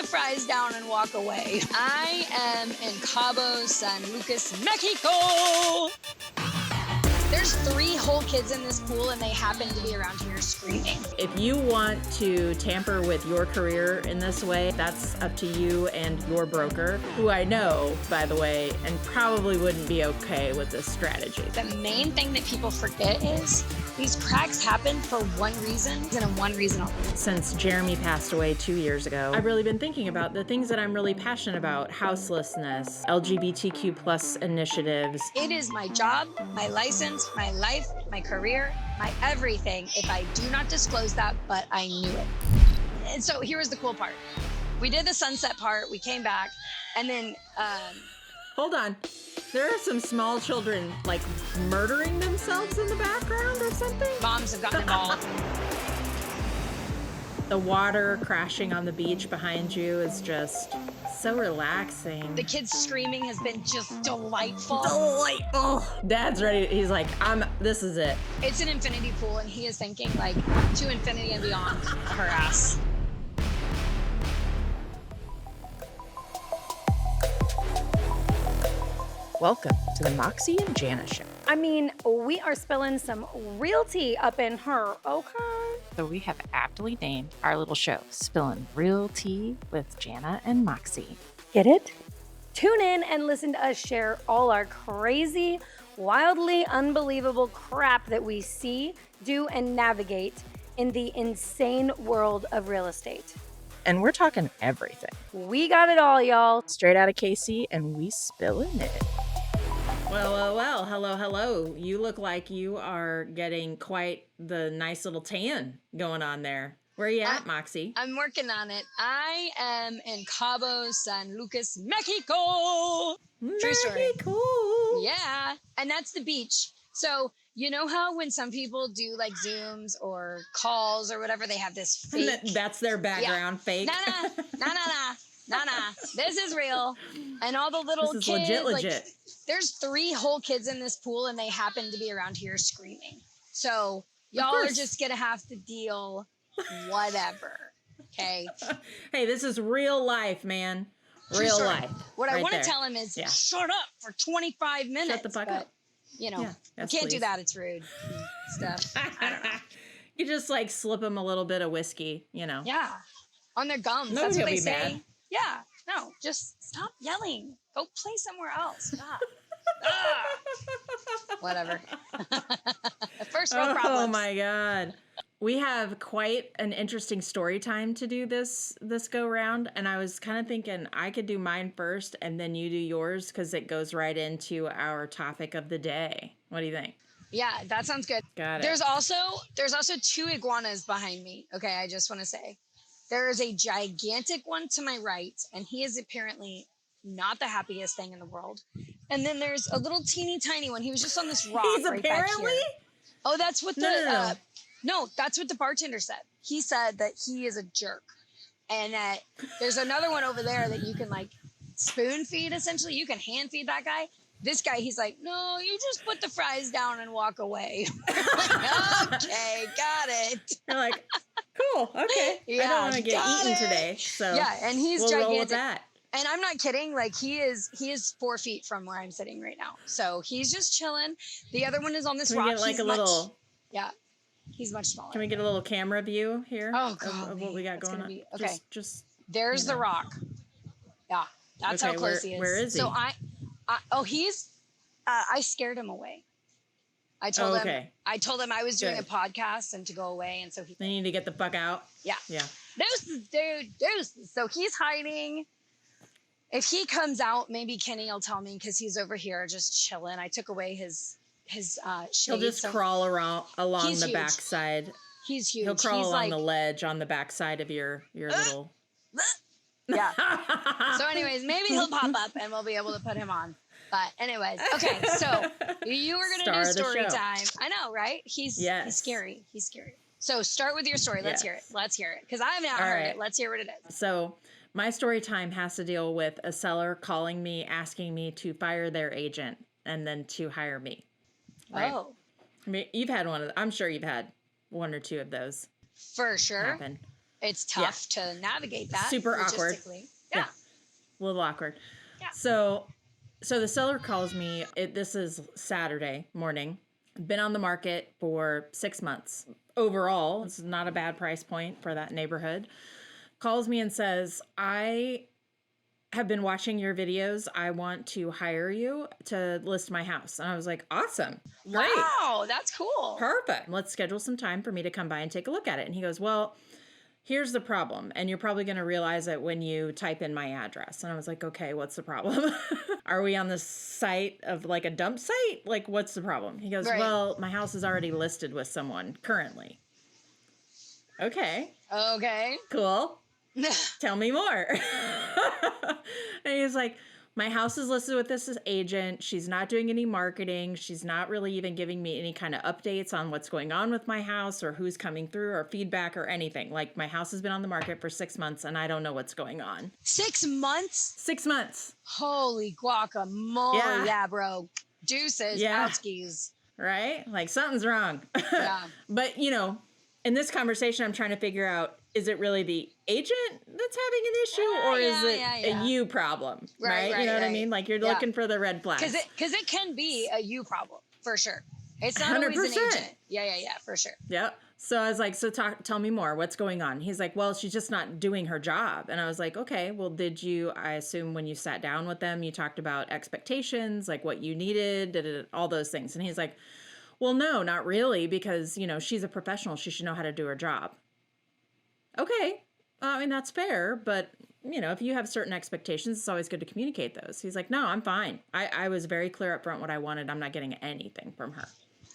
fries down and walk away. I am in Cabo San Lucas, Mexico. There's 3 whole kids in this pool and they happen to be around here screaming. If you want to tamper with your career in this way, that's up to you and your broker, who I know, by the way, and probably wouldn't be okay with this strategy. The main thing that people forget is these cracks happen for one reason and one reason only. Since Jeremy passed away 2 years ago, I've really been thinking about the things that I'm really passionate about: houselessness, LGBTQ plus initiatives. It is my job, my license, my life, my career, my everything if I do not disclose that, but I knew it. And so here was the cool part. We did the sunset part, we came back, and then... Hold on. There are some small children, like, murdering themselves in the background or something? Moms have gotten involved. The water crashing on the beach behind you is just so relaxing. The kids screaming has been just delightful. Delightful. Dad's ready. He's like, this is it. It's an infinity pool, and he is thinking, like, to infinity and beyond her ass. Welcome to the Moxie and Jana show. I mean, we are spilling some real tea up in her, okay? So we have aptly named our little show, Spillin' Real Tea with Jana and Moxie. Get it? Tune in and listen to us share all our crazy, wildly unbelievable crap that we see, do, and navigate in the insane world of real estate. And we're talking everything. We got it all, y'all. Straight out of KC, and we spillin' it. Well, hello. You look like you are getting quite the nice little tan going on there. Where are you at, Moxie? I'm working on it. I am in Cabo San Lucas, Mexico. True story. Mexico. Yeah, and that's the beach. So you know how when some people do like Zooms or calls or whatever, they have this fake... That's their background, fake. Nah. This is real. And all the little this is kids... legit. Like, there's 3 whole kids in this pool and they happen to be around here screaming. So y'all are just going to have to deal whatever. Okay? Hey, this is real life, man. Real life. What right I want to there. tell him is shut up for 25 minutes. Shut the fuck up. You know, yes, you can't please. do that. It's rude and stuff. I don't know. You just like slip them a little bit of whiskey, you know. Yeah. On their gums. Nobody That's what will they be say. mad. Yeah. No, just stop yelling. Go play somewhere else. Stop. Whatever. First world problems. Oh my God. We have quite an interesting story time to do this go round. And I was kind of thinking I could do mine first and then you do yours because it goes right into our topic of the day. What do you think? Yeah, that sounds good. Got it. There's also 2 iguanas behind me. Okay, I just want to say. There is a gigantic one to my right, and he is apparently not the happiest thing in the world. And then there's a little teeny tiny one. He was just on this rock right back here. Oh, that's what No, that's what the bartender said. He said that he is a jerk. And that there's another one over there that you can like spoon feed, essentially. You can hand feed that guy. This guy, he's like, no, you just put the fries down and walk away. Like, okay, got it. You're like, cool, okay. Yeah, I don't want to get eaten today. So yeah, and he's we'll gigantic. roll with that. And I'm not kidding. Like he is 4 feet from where I'm sitting right now. So he's just chilling. The other one is on this Can rock. we get like Yeah, he's much smaller. Can we get a little camera view here? Oh God, of what we got going on? Okay, just there's the rock. Yeah, that's how close he is. Where is he? So I scared him away. I told him I was doing a podcast and to go away, and so they need to get the fuck out. Yeah. Deuces, dude, deuces. So he's hiding. If he comes out, maybe Kenny will tell me because he's over here just chilling. I took away his shade. He'll just crawl along the backside. He's huge. He'll crawl along the ledge on the backside of your little. Yeah. So anyways, maybe he'll pop up and we'll be able to put him on. But anyways, okay. So you were gonna do story time. I know, right? He's scary. He's scary. So start with your story. Let's hear it. Because I have not heard it. Let's hear what it is. So my story time has to deal with a seller calling me, asking me to fire their agent and then to hire me. Right? Oh. I mean, you've had I'm sure you've had 1 or 2 of those. For sure. Happen. It's tough to navigate that. Super awkward. Yeah. A little awkward. Yeah. So the seller calls me. This is Saturday morning. Been on the market for 6 months. Overall, it's not a bad price point for that neighborhood. Calls me and says, I have been watching your videos. I want to hire you to list my house. And I was like, awesome. Great. Wow, that's cool. Perfect. Let's schedule some time for me to come by and take a look at it. And he goes, well, here's the problem. And you're probably going to realize it when you type in my address. And I was like, okay, what's the problem? Are we on the site of like a dump site? Like, what's the problem? He goes, well, my house is already listed with someone currently. Okay. Okay. Cool. Tell me more. And he's like, my house is listed with this agent. She's not doing any marketing. She's not really even giving me any kind of updates on what's going on with my house or who's coming through or feedback or anything. Like, my house has been on the market for 6 months and I don't know what's going on. 6 months? 6 months. Holy guacamole. Yeah, bro. Deuces. Yeah. Outskis. Right? Like, something's wrong. Yeah. But, you know, in this conversation, I'm trying to figure out, is it really the agent that's having an issue or is it a you problem? Right? You know what I mean? Like, you're looking for the red flags. Because it can be a you problem, for sure. It's not 100%. Always an agent. Yeah, for sure. Yep. So I was like, so tell me more. What's going on? He's like, well, she's just not doing her job. And I was like, okay, well, I assume when you sat down with them, you talked about expectations, like what you needed, all those things. And he's like, well, no, not really, because, you know, she's a professional. She should know how to do her job. Okay. I mean, that's fair, but, you know, if you have certain expectations, it's always good to communicate those. He's like, no, I'm fine. I was very clear up front what I wanted. I'm not getting anything from her.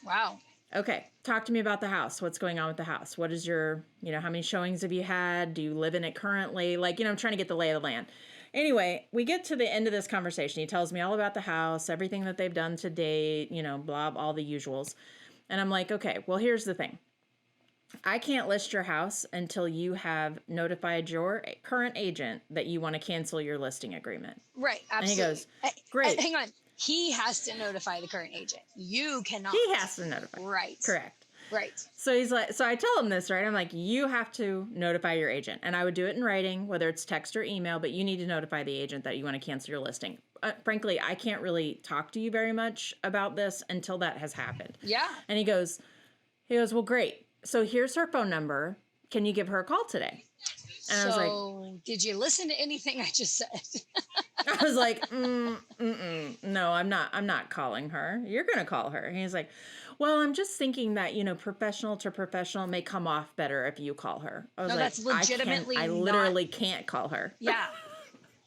Wow. Okay. Talk to me about the house. What's going on with the house? What is your, you know, how many showings have you had? Do you live in it currently? Like, you know, I'm trying to get the lay of the land. Anyway, we get to the end of this conversation. He tells me all about the house, everything that they've done to date, you know, blah, all the usuals. And I'm like, okay, well, here's the thing. I can't list your house until you have notified your current agent that you want to cancel your listing agreement. Right, absolutely. And he goes, great. Hang on. He has to notify the current agent. You cannot. He has to notify. Right. Correct. Right. So he's like, so I tell him this, right? I'm like, you have to notify your agent. And I would do it in writing, whether it's text or email, but you need to notify the agent that you want to cancel your listing. Frankly, I can't really talk to you very much about this until that has happened. Yeah. And he goes, well, great. So here's her phone number. Can you give her a call today? And I was like, did you listen to anything I just said? I was like, no, I'm not calling her. You're going to call her. And he's like, well, I'm just thinking that, you know, professional to professional may come off better if you call her. I was like, that's legitimately I literally can't call her. Yeah.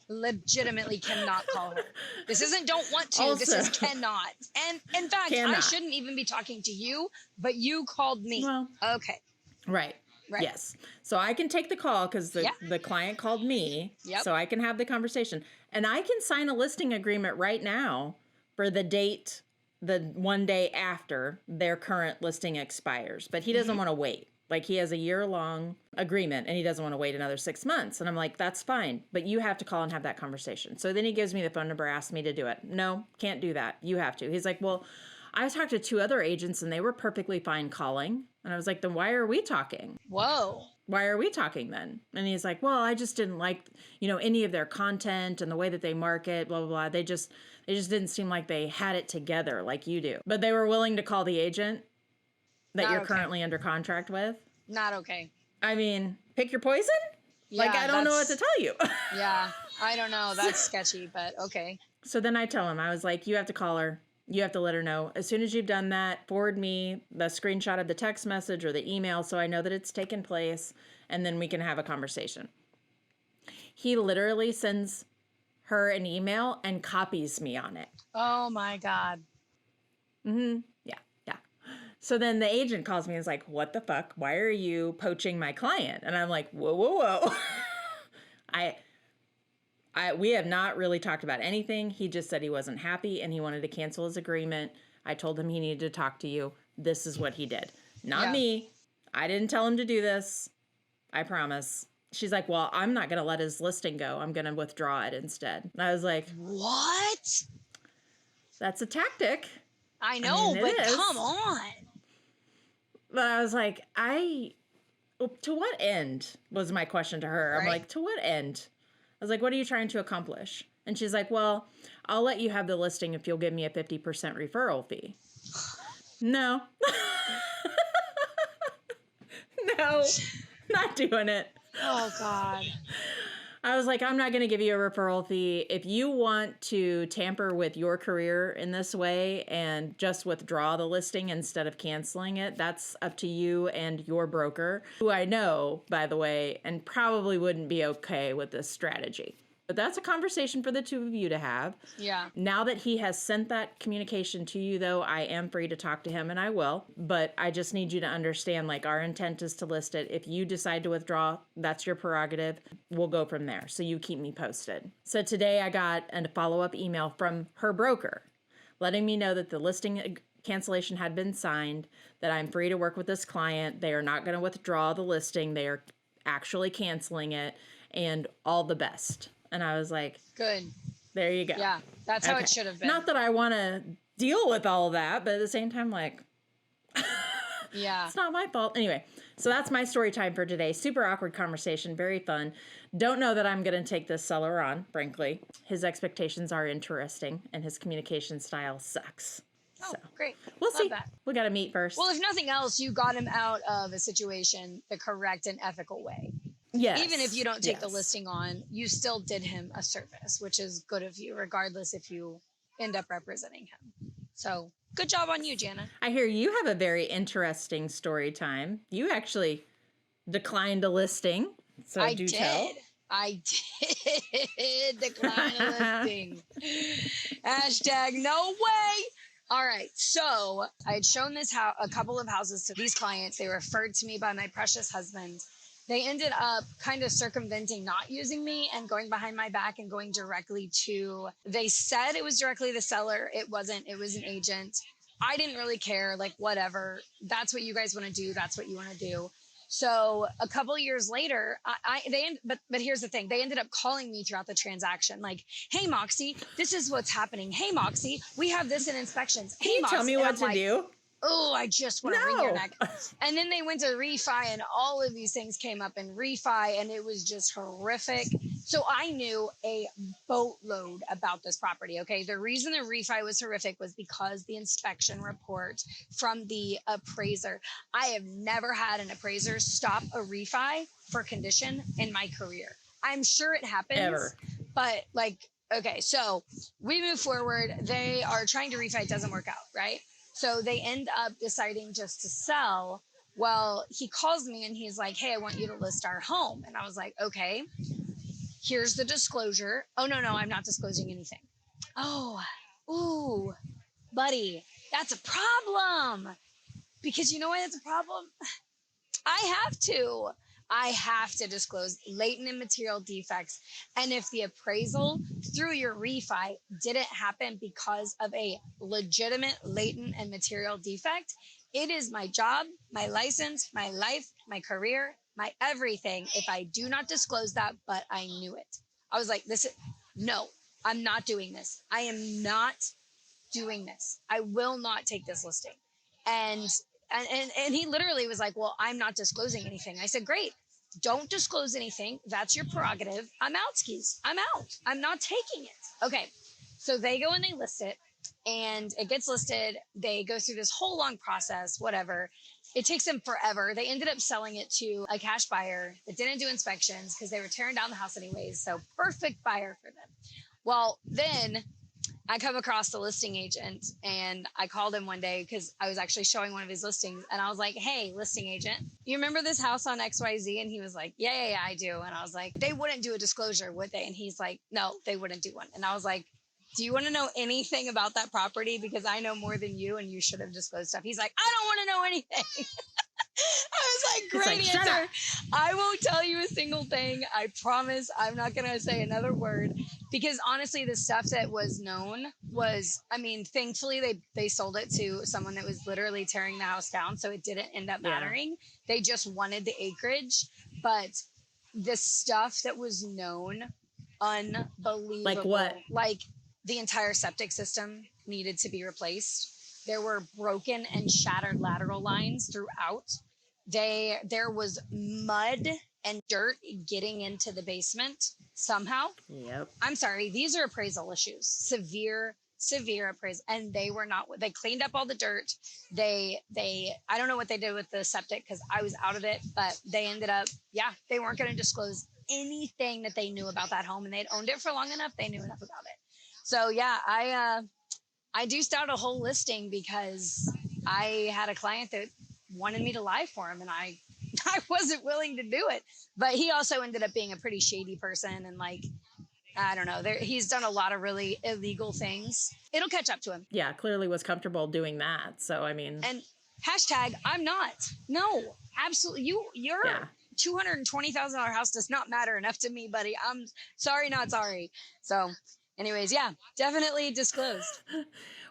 Legitimately cannot call her. This isn't don't want to. Also, this is cannot. And in fact, I shouldn't even be talking to you, but you called me. Well, okay. Right. Yes. So I can take the call because the client called me. Yep. So I can have the conversation. And I can sign a listing agreement right now for the date, the one day after their current listing expires. But he doesn't want to wait. Like, he has a year-long agreement, and he doesn't want to wait another 6 months. And I'm like, that's fine, but you have to call and have that conversation. So then he gives me the phone number, asks me to do it. No, can't do that. You have to. He's like, well, I talked to 2 other agents, and they were perfectly fine calling. And I was like, then why are we talking? Whoa. Why are we talking then? And he's like, well, I just didn't like, you know, any of their content and the way that they market, blah, blah, blah. They just didn't seem like they had it together like you do. But they were willing to call the agent that you're currently under contract with. Not okay. I mean, pick your poison? Yeah, like, I don't know what to tell you. Yeah, I don't know. That's sketchy, but okay. So then I tell him, I was like, you have to call her. You have to let her know. As soon as you've done that, forward me the screenshot of the text message or the email so I know that it's taken place, and then we can have a conversation. He literally sends her an email and copies me on it. Oh, my God. Mm-hmm. Yeah. So then the agent calls me and is like, what the fuck? Why are you poaching my client? And I'm like, whoa. We have not really talked about anything. He just said he wasn't happy and he wanted to cancel his agreement. I told him he needed to talk to you. This is what he did. Not me. I didn't tell him to do this. I promise. She's like, well, I'm not going to let his listing go. I'm going to withdraw it instead. And I was like, what? That's a tactic. I know, but come on. But I was like, To what end was my question to her. Right. I'm like, to what end? I was like, what are you trying to accomplish? And she's like, well, I'll let you have the listing if you'll give me a 50% referral fee. No. No, not doing it. Oh, God. I was like, I'm not going to give you a referral fee. If you want to tamper with your career in this way and just withdraw the listing instead of canceling it, that's up to you and your broker, who I know, by the way, and probably wouldn't be okay with this strategy. But that's a conversation for the two of you to have. Yeah. Now that he has sent that communication to you, though, I am free to talk to him, and I will. But I just need you to understand, like, our intent is to list it. If you decide to withdraw, that's your prerogative. We'll go from there. So you keep me posted. So today I got a follow-up email from her broker letting me know that the listing cancellation had been signed, that I'm free to work with this client. They are not going to withdraw the listing. They are actually canceling it, and all the best. And I was like, good. There you go. Yeah, that's how it should have been. Not that I want to deal with all that, but at the same time, like, yeah, it's not my fault. Anyway, so that's my story time for today. Super awkward conversation, very fun. Don't know that I'm going to take this seller on, frankly. His expectations are interesting, and his communication style sucks. Oh, so great. We'll Love see. That. We got to meet first. Well, if nothing else, you got him out of a situation the correct and ethical way. Yes. Even if you don't take the listing on, you still did him a service, which is good of you, regardless if you end up representing him. So good job on you, Jana. I hear you have a very interesting story time. You actually declined a listing. So I do did. tell. I did decline a listing. Hashtag no way. All right. So I had shown this a couple of houses to these clients. They were referred to me by my precious husband. They ended up kind of circumventing not using me and going behind my back and going directly to, they said it was directly the seller. It wasn't, it was an agent. I didn't really care, like, whatever. That's what you guys want to do. That's what you want to do. So a couple of years later, but here's the thing. They ended up calling me throughout the transaction. Like, hey, Moxie, this is what's happening. Hey, Moxie, we have this in inspections. Hey, Moxie. Tell me what to do. Oh, I just want to wring your neck. And then they went to refi and all of these things came up in refi and it was just horrific. So I knew a boatload about this property. Okay. The reason the refi was horrific was because the inspection report from the appraiser. I have never had an appraiser stop a refi for condition in my career. I'm sure it happens, Ever. But like, okay, so we move forward. They are trying to refi. It doesn't work out. Right. So they end up deciding just to sell. Well, he calls me and he's like, hey, I want you to list our home. And I was like, okay, here's the disclosure. Oh, no, I'm not disclosing anything. Oh, ooh, buddy, that's a problem. Because you know why that's a problem? I have to disclose latent and material defects. And if the appraisal through your refi didn't happen because of a legitimate latent and material defect, it is my job, my license, my life, my career, my everything if I do not disclose that, but I knew it. I was like, no, I'm not doing this. I am not doing this. I will not take this listing. And he literally was like, well, I'm not disclosing anything. I said, great. Don't disclose anything. That's your prerogative. I'm out, skis. I'm out. I'm not taking it. Okay. So they go and they list it and it gets listed. They go through this whole long process, whatever. It takes them forever. They ended up selling it to a cash buyer that didn't do inspections because they were tearing down the house anyways. So perfect buyer for them. Well, then I come across the listing agent and I called him one day because I was actually showing one of his listings and I was like, hey, listing agent, you remember this house on XYZ? And he was like, yeah, I do. And I was like, they wouldn't do a disclosure, would they? And he's like, no, they wouldn't do one. And I was like, do you want to know anything about that property? Because I know more than you and you should have disclosed stuff. He's like, I don't want to know anything. I was like, great answer. I won't tell you a single thing. I promise I'm not going to say another word because honestly, the stuff that was known was, I mean, thankfully they sold it to someone that was literally tearing the house down. So it didn't end up mattering. They just wanted the acreage, but the stuff that was known, unbelievable. Like what? Like the entire septic system needed to be replaced. There were broken and shattered lateral lines throughout. there was mud and dirt getting into the basement somehow. Yep. I'm sorry, these are appraisal issues, severe appraisal, and they cleaned up all the dirt. They I don't know what they did with the septic because I was out of it, but they ended up, they weren't going to disclose anything that they knew about that home, and they'd owned it for long enough. They knew enough about it. So I deuced out a whole listing because I had a client that wanted me to lie for him, and I wasn't willing to do it. But he also ended up being a pretty shady person, and like, I don't know, he's done a lot of really illegal things. It'll catch up to him. Yeah, clearly was comfortable doing that. So I mean, and hashtag I'm not. No, absolutely. Your $220,000 house does not matter enough to me, buddy. I'm sorry, not sorry. So anyways, definitely disclosed.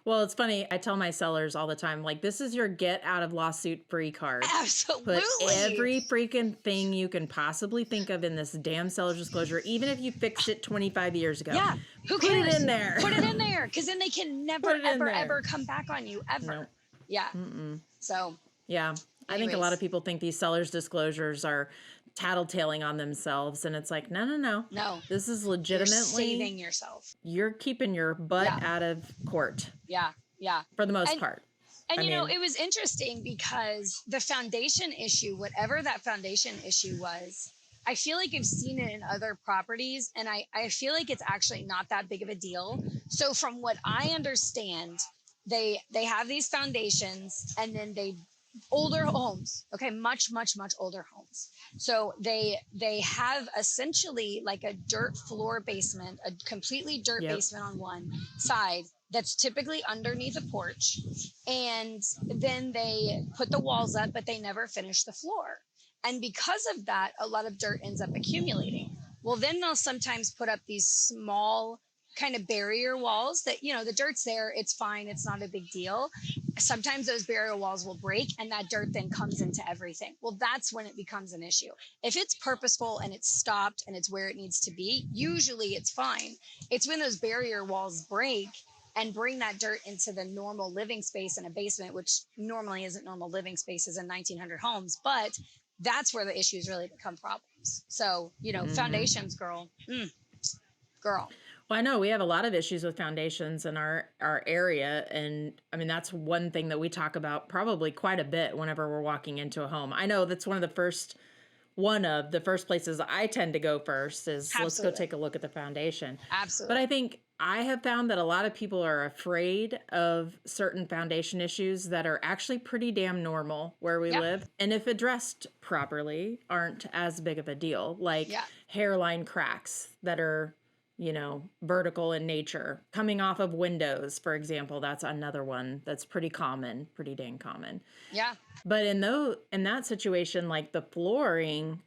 Well, it's funny. I tell my sellers all the time, like, this is your get out of lawsuit free card. Absolutely. Put every freaking thing you can possibly think of in this damn seller's disclosure, even if you fixed it 25 years ago. Yeah. Who cares? Put it in there. Put it in there. Because then they can never, ever come back on you ever. Nope. Yeah. Mm-mm. So. Yeah. I think a lot of people think these sellers disclosures are tattletaling on themselves, and it's like, no. This is legitimately you're saving yourself. You're keeping your butt out of court. Yeah. For the most part. And it was interesting because the foundation issue, whatever that foundation issue was, I feel like I've seen it in other properties, and I feel like it's actually not that big of a deal. So from what I understand, they have these foundations, and then older homes, okay, much older homes. So they have essentially like a dirt floor basement, a completely dirt basement on one side that's typically underneath a porch, and then they put the walls up, but they never finish the floor. And because of that, a lot of dirt ends up accumulating. Well, then they'll sometimes put up these small kind of barrier walls that, the dirt's there, it's fine, it's not a big deal. Sometimes those barrier walls will break, and that dirt then comes into everything. Well, that's when it becomes an issue. If it's purposeful and it's stopped and it's where it needs to be, usually it's fine. It's when those barrier walls break and bring that dirt into the normal living space in a basement, which normally isn't normal living spaces in 1900 homes, but that's where the issues really become problems. So, foundations, girl. Well, I know we have a lot of issues with foundations in our area. And I mean, that's one thing that we talk about probably quite a bit whenever we're walking into a home. I know that's one of the first places I tend to go first is let's go take a look at the foundation. Absolutely. But I think I have found that a lot of people are afraid of certain foundation issues that are actually pretty damn normal where we live. And if addressed properly, aren't as big of a deal, like hairline cracks that are, vertical in nature, coming off of windows, for example. That's another one that's pretty dang common. Yeah. But in that situation, like the flooring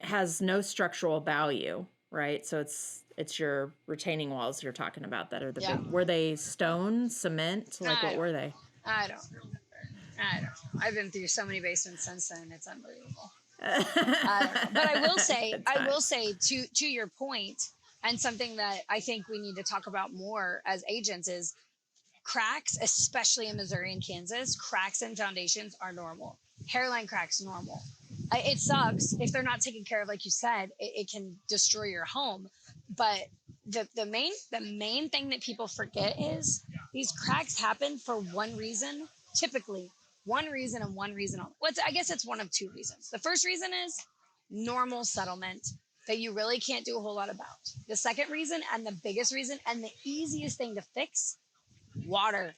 has no structural value, right? So it's your retaining walls you're talking about that are the big. Were they stone, cement? Like what were they? I don't remember. I don't know. I've been through so many basements since then. It's unbelievable. I don't know. But I will say to your point, and something that I think we need to talk about more as agents is cracks, especially in Missouri and Kansas. Cracks in foundations are normal. Hairline cracks, normal. It sucks if they're not taken care of, like you said. It can destroy your home. But the main thing that people forget is these cracks happen for one reason, typically one reason and one reason only. I guess it's one of two reasons. The first reason is normal settlement that you really can't do a whole lot about. The second reason, and the biggest reason, and the easiest thing to fix, water.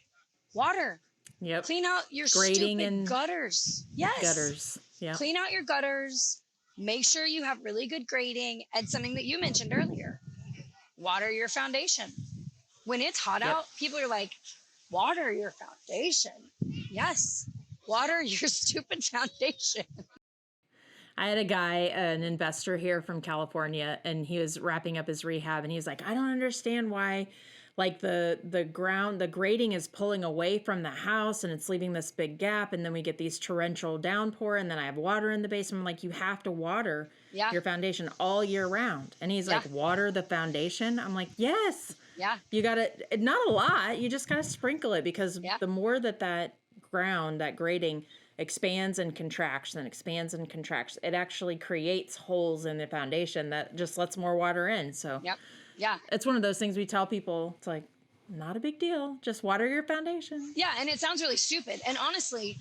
Yep. Clean out your grading stupid and gutters. Yes. Gutters. Yeah. Clean out your gutters. Make sure you have really good grading, and something that you mentioned earlier, water your foundation. When it's hot out, people are like, water your foundation. Yes. Water your stupid foundation. I had a guy, an investor here from California, and he was wrapping up his rehab, and he's like, I don't understand why, like the grading is pulling away from the house and it's leaving this big gap, and then we get these torrential downpour, and then I have water in the basement. I'm like, you have to water your foundation all year round. And he's like, water the foundation? I'm like, yes. Yeah. You got to, not a lot, you just got to sprinkle it, because the more that ground, that grading expands and contracts and expands and contracts. It actually creates holes in the foundation that just lets more water in. So Yep. Yeah. it's one of those things we tell people. It's like, not a big deal. Just water your foundation. Yeah. And it sounds really stupid. And honestly,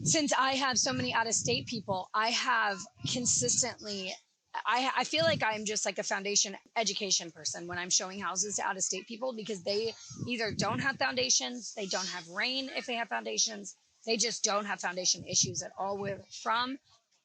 since I have so many out-of-state people, I have consistently, I feel like I'm just like a foundation education person when I'm showing houses to out-of-state people, because they either don't have foundations, they don't have rain if they have foundations, they just don't have foundation issues at all.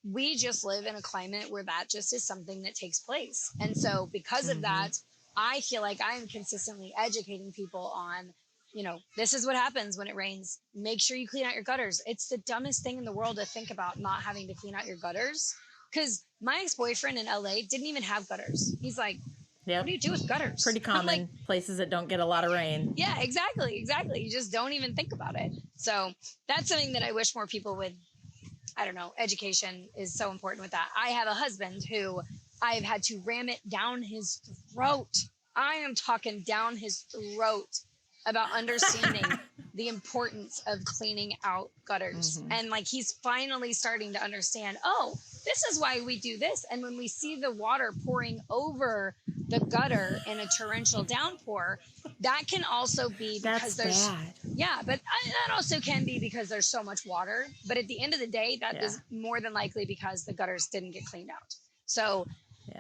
We just live in a climate where that just is something that takes place. And so because of that, I feel like I'm consistently educating people on, you know, this is what happens when it rains. Make sure you clean out your gutters. It's the dumbest thing in the world to think about not having to clean out your gutters. Because my ex-boyfriend in LA didn't even have gutters. He's like, what do you do with gutters? Pretty common, like, places that don't get a lot of rain. Yeah, exactly. You just don't even think about it. So that's something that I wish more people would, I don't know, education is so important with that. I have a husband who I've had to ram it down his throat. I am talking down his throat about understanding the importance of cleaning out gutters. And like, he's finally starting to understand, oh, this is why we do this. And when we see the water pouring over the gutter in a torrential downpour, that can also be because there's bad. Yeah, but that also can be because there's so much water. But at the end of the day, that is more than likely because the gutters didn't get cleaned out. So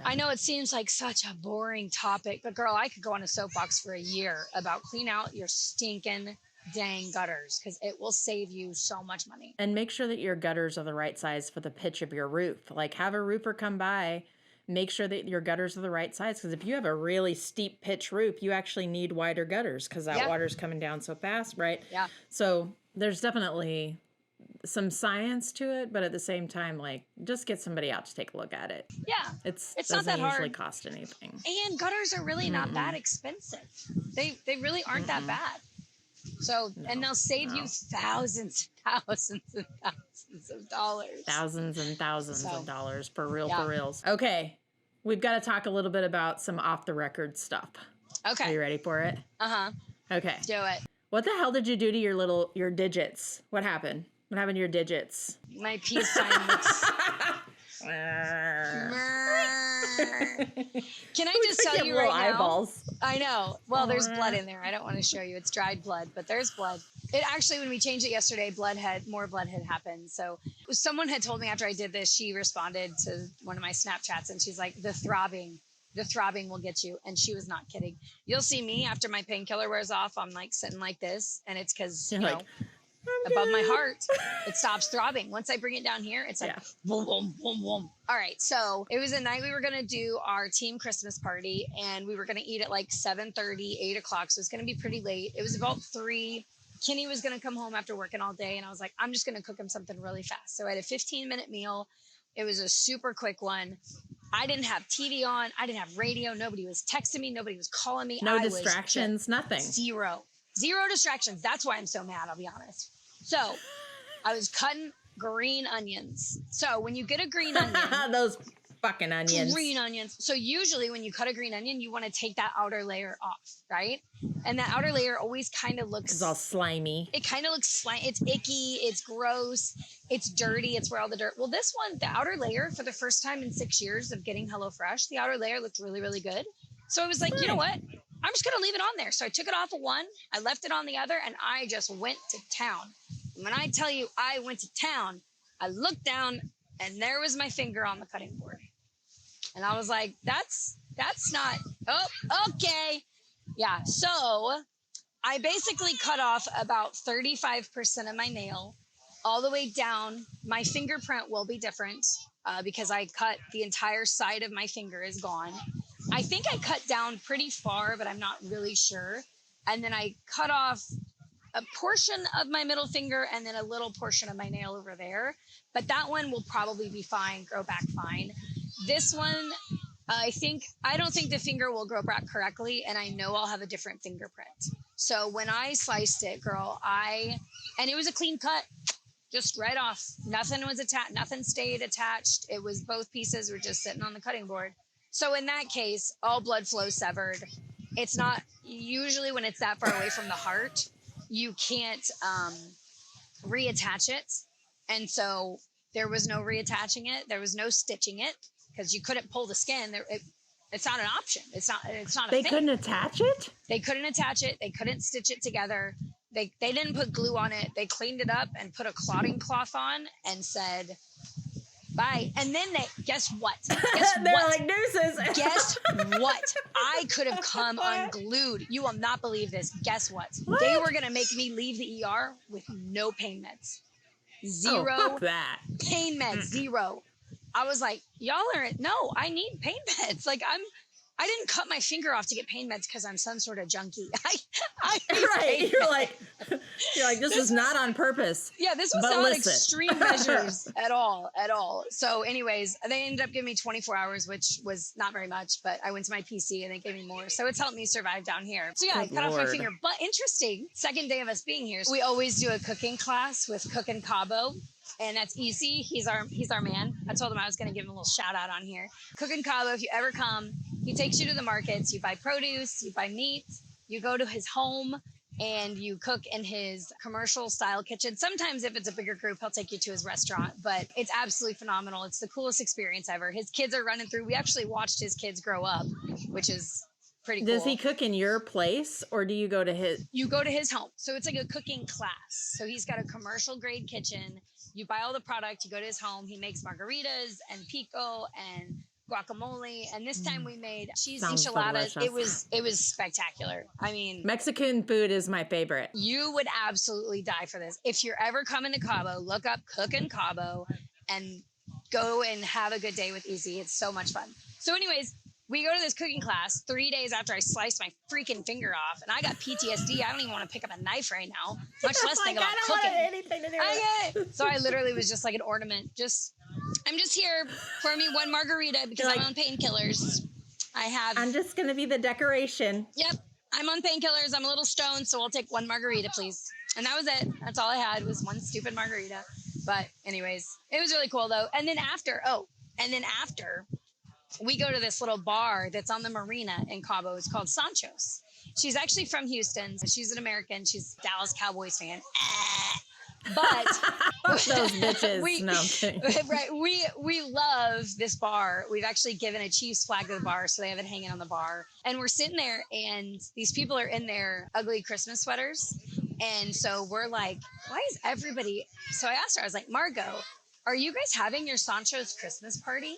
I know it seems like such a boring topic, but girl, I could go on a soapbox for a year about clean out your stinking dang gutters, because it will save you so much money. And make sure that your gutters are the right size for the pitch of your roof. Like, have a roofer come by, make sure that your gutters are the right size, because if you have a really steep pitch roof, you actually need wider gutters because that water's coming down so fast, right? Yeah. So there's definitely some science to it, but at the same time, like, just get somebody out to take a look at it. Yeah. It's not that hard. Usually cost anything. And gutters are really not that expensive. They really aren't that bad. So, and they'll save you thousands and thousands of dollars. Thousands and thousands of dollars for reals. Okay. We've got to talk a little bit about some off the record stuff. Okay. Are you ready for it? Uh-huh. Okay. Do it. What the hell did you do to your digits? What happened? What happened to your digits? My peace sign looks... Can I just tell you right now? Eyeballs. I know. Well, there's blood in there. I don't want to show you. It's dried blood, but there's blood. It actually, when we changed it yesterday, more blood had happened. So someone had told me after I did this, she responded to one of my Snapchats and she's like, the throbbing will get you. And she was not kidding. You'll see me after my painkiller wears off. I'm like sitting like this, and it's because, you know, above my heart, it stops throbbing. Once I bring it down here, it's like boom, boom, boom, boom. All right. So it was a night we were going to do our team Christmas party, and we were going to eat at like 7:30, 8 o'clock. So it's going to be pretty late. It was about 3. Kenny was going to come home after working all day, and I was like, I'm just going to cook him something really fast. So I had a 15-minute meal. It was a super quick one. I didn't have TV on. I didn't have radio. Nobody was texting me. Nobody was calling me. No distractions, nothing. Zero distractions. That's why I'm so mad, I'll be honest. So I was cutting green onions. So when you get a green onion, those fucking onions. Green onions. So usually when you cut a green onion, you want to take that outer layer off, right? And that outer layer always kind of looks... It's all slimy. It kind of looks slimy. It's icky. It's gross. It's dirty. It's where all the dirt... Well, this one, the outer layer, for the first time in 6 years of getting HelloFresh, the outer layer looked really, really good. So I was like, you know what? I'm just going to leave it on there. So I took it off of one, I left it on the other, and I just went to town. And when I tell you I went to town, I looked down and there was my finger on the cutting board. And I was like, that's not, oh, okay. Yeah. So I basically cut off about 35% of my nail all the way down. My fingerprint will be different because I cut the entire side of my finger is gone. I think I cut down pretty far, but I'm not really sure. And then I cut off a portion of my middle finger and then a little portion of my nail over there. But that one will probably be fine, grow back fine. This one, I don't think the finger will grow back correctly, and I know I'll have a different fingerprint. So when I sliced it, girl, and it was a clean cut, just right off. Nothing was attached, nothing stayed attached. It was both pieces were just sitting on the cutting board. So in that case, all blood flow severed. It's not, usually when it's that far away from the heart, you can't reattach it. And so there was no reattaching it. There was no stitching it because you couldn't pull the skin. It's not an option. It's not a thing. They couldn't attach it? They couldn't attach it. They couldn't stitch it together. They didn't put glue on it. They cleaned it up and put a clotting cloth on and said, bye. And then guess what? They're like, deuces. Guess what? I could have come unglued. You will not believe this. Guess what? They were going to make me leave the ER with no pain meds. Zero. Oh, fuck that. Pain meds. Zero. I was like, y'all aren't, no, I need pain meds. Like I didn't cut my finger off to get pain meds because I'm some sort of junkie. Right. You're like, this was not on purpose. Yeah, this was not extreme measures at all. So anyways, they ended up giving me 24 hours, which was not very much, but I went to my PC and they gave me more. So it's helped me survive down here. So yeah, I cut off my finger. But interesting, second day of us being here, we always do a cooking class with Cookin' Cabo. And that's easy. He's our man. I told him I was going to give him a little shout out on here. Cookin' Cabo, if you ever come, he takes you to the markets. You buy produce, you buy meat, you go to his home, and you cook in his commercial style kitchen. Sometimes if it's a bigger group, he'll take you to his restaurant, but it's absolutely phenomenal. It's the coolest experience ever. His kids are running through. We actually watched his kids grow up, which is pretty cool. Does he cook in your place or do you go to his? You go to his home. So it's like a cooking class. So he's got a commercial grade kitchen. You buy all the product, you go to his home. He makes margaritas and pico and guacamole. And this time we made cheese enchiladas. Delicious. It was spectacular. I mean, Mexican food is my favorite. You would absolutely die for this. If you're ever coming to Cabo, look up Cookin' Cabo and go and have a good day with Izzy. It's so much fun. So anyways, we go to this cooking class 3 days after I sliced my freaking finger off, and I got PTSD. I don't even want to pick up a knife right now, much less think about cooking. Anything to do with it. So I literally was just like an ornament. I'm just here for me one margarita because I'm on painkillers. I'm just going to be the decoration. Yep. I'm on painkillers. I'm a little stoned, so I'll take one margarita, please. And that was it. That's all I had was one stupid margarita. But anyways, it was really cool though. And then after, we go to this little bar that's on the marina in Cabo. It's called Sancho's. She's actually from Houston. She's an American. She's a Dallas Cowboys fan. But those bitches. We love this bar. We've actually given a Chiefs flag to the bar, so they have it hanging on the bar. And we're sitting there, and these people are in their ugly Christmas sweaters. And so we're like, why is everybody? So I asked her, I was like, Margot, are you guys having your Sancho's Christmas party?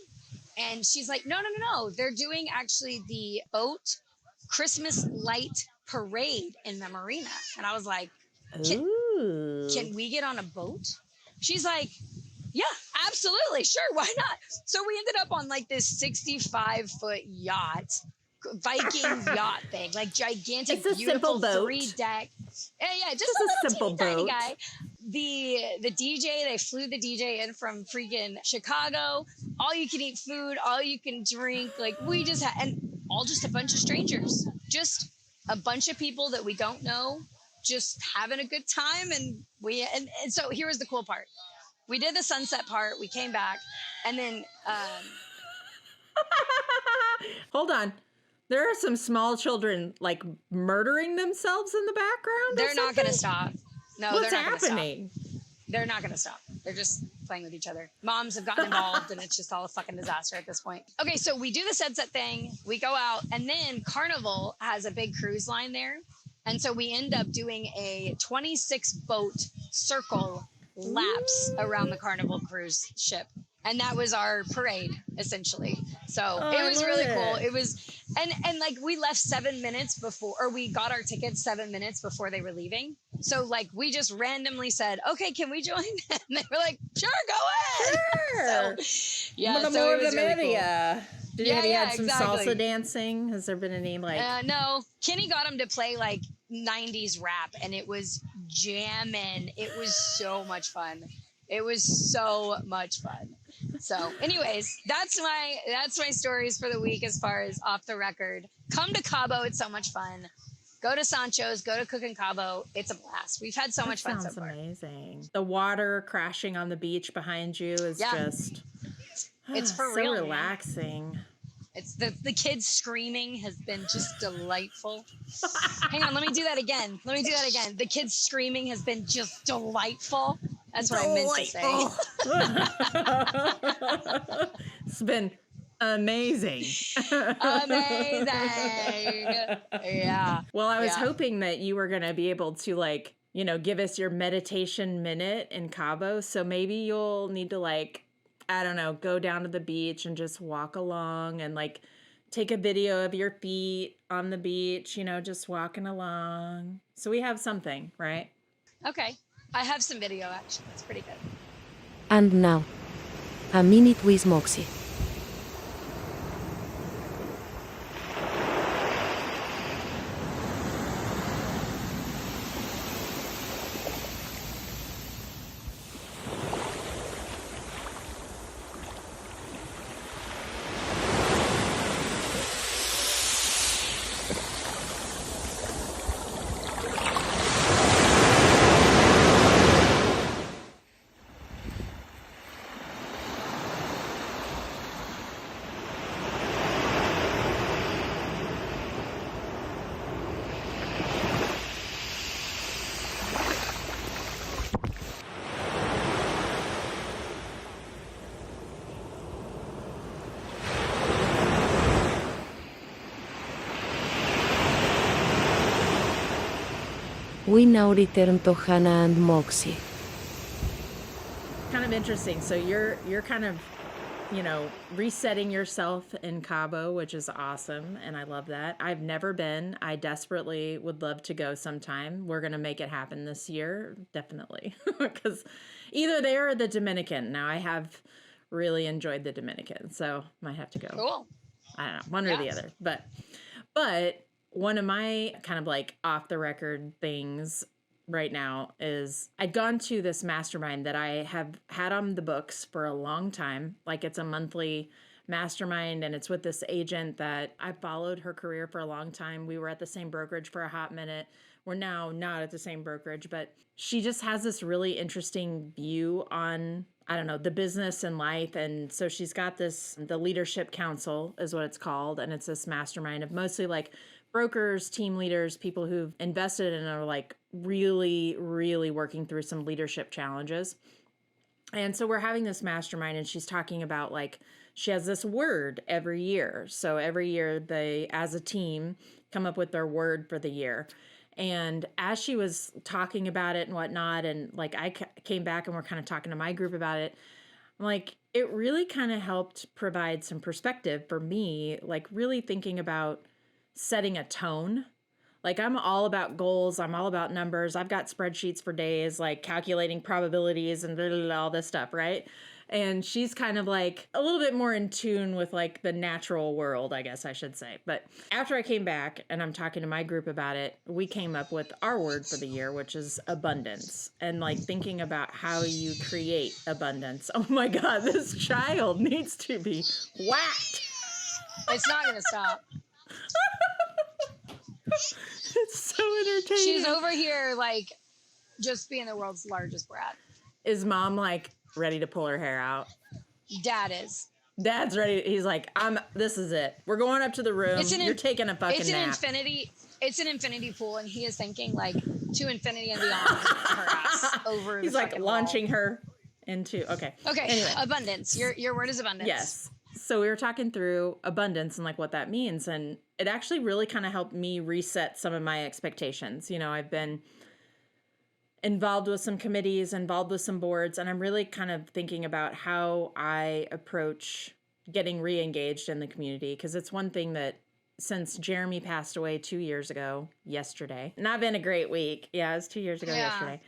And she's like, no. They're doing actually the boat Christmas light parade in the marina. And I was like, can we get on a boat? She's like, yeah, absolutely. Sure. Why not? So we ended up on like this 65-foot yacht, Viking yacht thing, like gigantic, beautiful 3-deck. Yeah, just a simple boat. Guy. The DJ, they flew the DJ in from freaking Chicago. All you can eat food, all you can drink. Like we just had, and all just a bunch of strangers, just a bunch of people that we don't know, just having a good time. And so here was the cool part. We did the sunset part. We came back and then, hold on. There are some small children like murdering themselves in the background. They're not going to stop. No, what's they're not happening? They're not going to stop. They're just playing with each other. Moms have gotten involved and it's just all a fucking disaster at this point. Okay, so we do the sunset thing. We go out and then Carnival has a big cruise line there. And so we end up doing a 26 boat circle laps around the Carnival cruise ship. And that was our parade, essentially. So it was really cool. It was, and like we left 7 minutes before, or we got our tickets 7 minutes before they were leaving. So like we just randomly said, okay, can we join? And they were like, sure, go ahead. Sure. So, yeah, so it was really cool. Did you have some salsa dancing? Has there been any like? No, Kenny got him to play like 90s rap and it was jamming. It was so much fun. It was so much fun. So anyways, that's my stories for the week as far as off the record. Come to Cabo. It's so much fun. Go to Sancho's, go to Cookin' Cabo. It's a blast. We've had so much fun so far. Sounds amazing. The water crashing on the beach behind you is just... It's for so real, relaxing. Man. It's the kids screaming has been just delightful. Hang on, let me do that again. The kids screaming has been just delightful. That's what I meant to say. It's been amazing. Amazing. Yeah. Well, I was hoping that you were going to be able to like, you know, give us your meditation minute in Cabo. So maybe you'll need to like, I don't know, go down to the beach and just walk along and like take a video of your feet on the beach, you know, just walking along. So we have something, right? Okay. I have some video actually. That's pretty good. And now, a minute with Moxie. We now return to Jana and Moxie. Kind of interesting. So you're kind of, you know, resetting yourself in Cabo, which is awesome. And I love that. I've never been. I desperately would love to go sometime. We're going to make it happen this year. Definitely. Because either there or the Dominican. Now I have really enjoyed the Dominican, so might have to go. Cool. I don't know, one or the other. But one of my kind of like off the record things right now is I'd gone to this mastermind that I have had on the books for a long time. Like it's a monthly mastermind and it's with this agent that I followed her career for a long time. We were at the same brokerage for a hot minute. We're now not at the same brokerage, but she just has this really interesting view on, I don't know, the business and life. And so she's got this, the Leadership Council is what it's called. And it's this mastermind of mostly like brokers, team leaders, people who've invested and are like really, really working through some leadership challenges. And so we're having this mastermind and she's talking about like, she has this word every year. So every year they, as a team, come up with their word for the year. And as she was talking about it and whatnot, and like I came back and we're kind of talking to my group about it, I'm like, it really kind of helped provide some perspective for me, like really thinking about setting a tone. Like I'm all about goals. I'm all about numbers. I've got spreadsheets for days, like calculating probabilities and blah, blah, blah, all this stuff, right? And she's kind of like a little bit more in tune with like the natural world, I guess I should say. But after I came back and I'm talking to my group about it, we came up with our word for the year, which is abundance. And like thinking about how you create abundance. Oh my God, this child needs to be whacked. It's not going to stop. It's so entertaining. She's over here like just being the world's largest brat. Is mom like ready to pull her hair out? Dad is. Dad's ready. He's like, this is it. We're going up to the room. You're taking a fucking nap. It's an infinity pool, and he is thinking like to infinity and beyond her ass over. He's like launching her into. Okay. Anyway. Abundance. Your word is abundance. Yes. So we were talking through abundance and like what that means, and it actually really kind of helped me reset some of my expectations. You know, I've been involved with some committees, involved with some boards, and I'm really kind of thinking about how I approach getting re-engaged in the community, because it's one thing that since Jeremy passed away 2 years ago yesterday, not been a great week. Yeah, it was 2 years ago yesterday.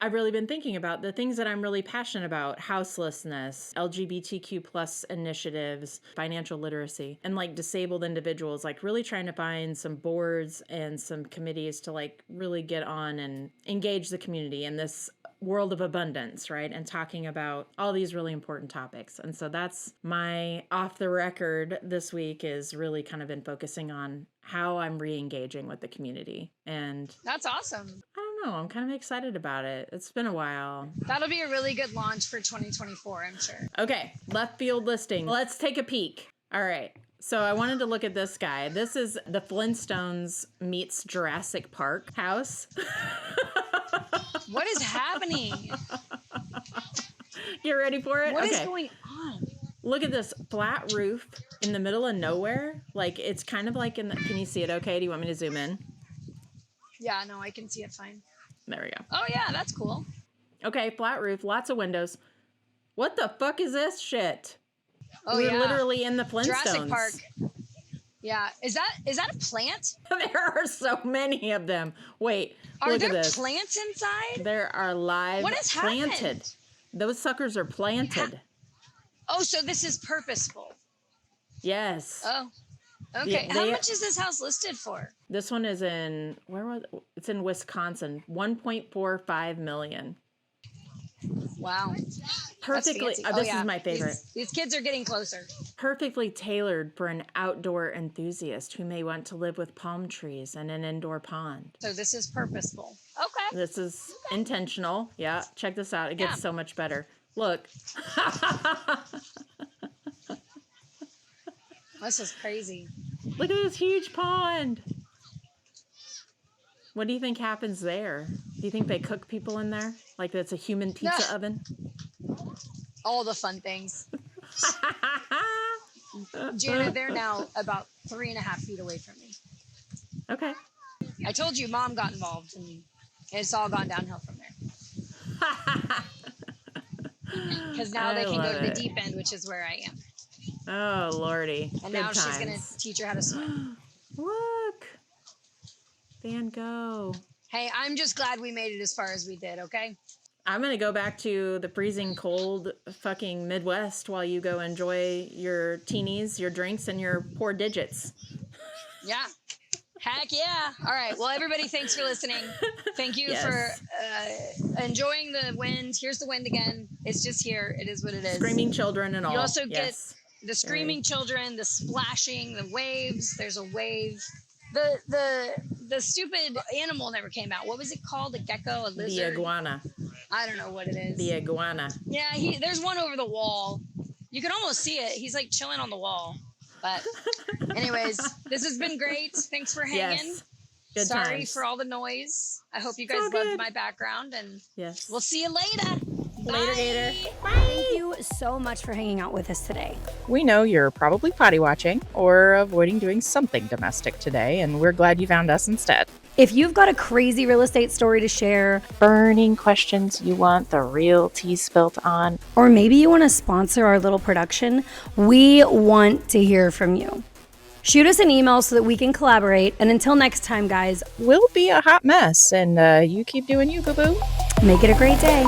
I've really been thinking about the things that I'm really passionate about: houselessness, LGBTQ plus initiatives, financial literacy, and like disabled individuals, like really trying to find some boards and some committees to like really get on and engage the community in this world of abundance, right? And talking about all these really important topics. And so that's my off the record this week, is really kind of been focusing on how I'm re-engaging with the community. And that's awesome. I don't know, I'm kind of excited about it. It's been a while. That'll be a really good launch for 2024, I'm sure. Okay, left field listing. Let's take a peek. All right. So I wanted to look at this guy. This is the Flintstones meets Jurassic Park house. What is happening? Get ready for it. What is going on? Look at this flat roof in the middle of nowhere. Like, it's kind of like can you see it okay? Do you want me to zoom in? Yeah, no, I can see it fine. There we go. Oh, yeah, that's cool. Okay, flat roof, lots of windows. What the fuck is this shit? Oh, We're yeah. literally in the Flintstones. Jurassic Park. Yeah, is that a plant? There are so many of them. Wait, Are look there at this. plants inside? There are live What has planted. happened? Those suckers are planted. Oh, so this is purposeful. Yes. Oh, okay. Yeah, How much is this house listed for? This one is in it's in Wisconsin. 1.45 million. Wow. Perfectly. That's fancy. This is my favorite. These kids are getting closer. Perfectly tailored for an outdoor enthusiast who may want to live with palm trees and an indoor pond. So this is purposeful. Okay. This is intentional. Yeah, check this out. It gets so much better. Look. This is crazy. Look at this huge pond. What do you think happens there? Do you think they cook people in there? Like it's a human pizza oven? All the fun things. Jana, they're now about 3.5 feet away from me. Okay. I told you Mom got involved and it's all gone downhill from there. Because now they can go to the deep end, which is where I am. Oh, Lordy. And Good now she's times. going to teach her how to swim. Look. Van Gogh. Hey, I'm just glad we made it as far as we did, okay? I'm going to go back to the freezing cold fucking Midwest while you go enjoy your teenies, your drinks, and your poor digits. Yeah. Heck yeah. All right. Well, everybody, thanks for listening. Thank you for enjoying the wind. Here's the wind again. It's just here. It is what it is. Screaming children and all. You also get the screaming children, the splashing, the waves. There's a wave. The stupid animal never came out. What was it called? A gecko? A lizard? The iguana. I don't know what it is. The iguana. Yeah, there's one over the wall. You can almost see it. He's like chilling on the wall. But anyways, this has been great. Thanks for hanging. Yes. Good Sorry times. for all the noise. I hope you guys all loved good. my background, and Yes. we'll see you later. Later, Bye. Gator. Thank you so much for hanging out with us today. We know you're probably potty watching or avoiding doing something domestic today, and we're glad you found us instead. If you've got a crazy real estate story to share, Burning questions you want the real tea spilt on, or maybe you want to sponsor our little production, we want to hear from you. Shoot us an email so that we can collaborate. And until next time, guys, we'll be a hot mess, and you keep doing you, boo-boo. make it a great day.